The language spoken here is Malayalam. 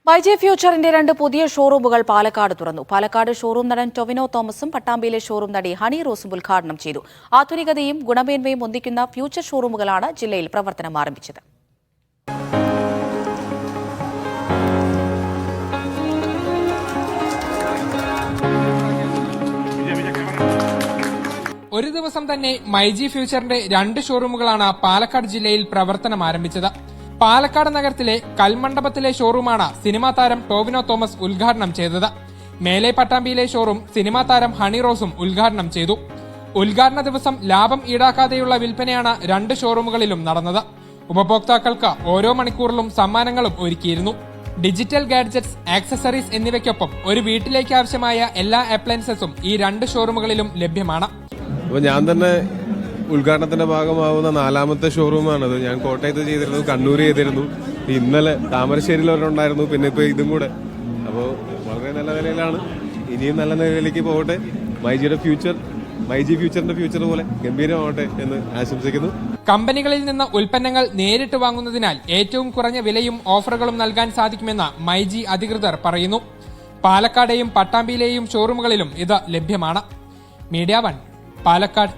മൈജി ഫ്യൂച്ചറിന്റെ 2 പുതിയ ഷോറൂമുകൾ പാലക്കാട് തുറന്നു. പാലക്കാട് ഷോറൂം നടൻ ടൊവിനോ തോമസും പട്ടാമ്പിയിലെ ഷോറൂം നടി ഹണി റോസും ഉദ്ഘാടനം ചെയ്തു. ആധുനികതയും ഗുണമേന്മയും ഒന്നിക്കുന്ന ഫ്യൂച്ചർ ഷോറൂമുകളാണ് ജില്ലയിൽ പ്രവർത്തനം ആരംഭിച്ചത്. ഒരു ദിവസം തന്നെ മൈജി ഫ്യൂച്ചറിന്റെ 2 ഷോറൂമുകളാണ് പാലക്കാട് ജില്ലയിൽ പ്രവർത്തനം ആരംഭിച്ചത്. പാലക്കാട് നഗരത്തിലെ കൽമണ്ഡപത്തിലെ ഷോറൂമാണ് സിനിമാ താരം ടൊവിനോ തോമസ് ഉദ്ഘാടനം ചെയ്തത്. മേലെ പട്ടാമ്പിയിലെ ഷോറൂം സിനിമാ താരം ഹണി റോസും ഉദ്ഘാടനം ചെയ്തു. ഉദ്ഘാടന ദിവസം ലാഭം ഈടാക്കാതെയുള്ള വിൽപ്പനയാണ് 2 ഷോറൂമുകളിലും നടന്നത്. ഉപഭോക്താക്കൾക്ക് ഓരോ മണിക്കൂറിലും സമ്മാനങ്ങളും ഒരുക്കിയിരുന്നു. ഡിജിറ്റൽ ഗാഡ്ജറ്റ്സ്, ആക്സസറീസ് എന്നിവയ്ക്കൊപ്പം ഒരു വീട്ടിലേക്ക് ആവശ്യമായ എല്ലാ അപ്ലയൻസസും ഈ 2 ഷോറൂമുകളിലും ലഭ്യമാണ്. ഞാൻ തന്നെ ഉദ്ഘാടനത്തിന്റെ ഭാഗമാവുന്ന 4ാമത്തെ ഷോറൂമാണത്. ഞാൻ കോട്ടയത്ത് ചെയ്തിരുന്നു, കണ്ണൂർ ചെയ്തിരുന്നു, ഇന്നലെ താമരശ്ശേരിയിൽ ഒരെണ്ണമുണ്ടായിരുന്നു, പിന്നെ ഇപ്പൊ ഇതും കൂടെ. അപ്പോൾ വളരെ നല്ല നിലയിലാണ്. ഇനിയും നല്ല നിലയിലേക്ക് പോകട്ടെ. മൈജി ഫ്യൂച്ചറിന്റെ ഫ്യൂച്ചർ പോലെ ഗംഭീരമാവട്ടെ എന്ന് ആശംസിക്കുന്നു. കമ്പനികളിൽ നിന്ന് ഉൽപ്പന്നങ്ങൾ നേരിട്ട് വാങ്ങുന്നതിനാൽ ഏറ്റവും കുറഞ്ഞ വിലയും ഓഫറുകളും നൽകാൻ സാധിക്കുമെന്ന് മൈജി അധികൃതർ പറയുന്നു. പാലക്കാടെയും പട്ടാമ്പിയിലെയും ഷോറൂമുകളിലും ഇത് ലഭ്യമാണ്. മീഡിയ 1 പാലക്കാട്.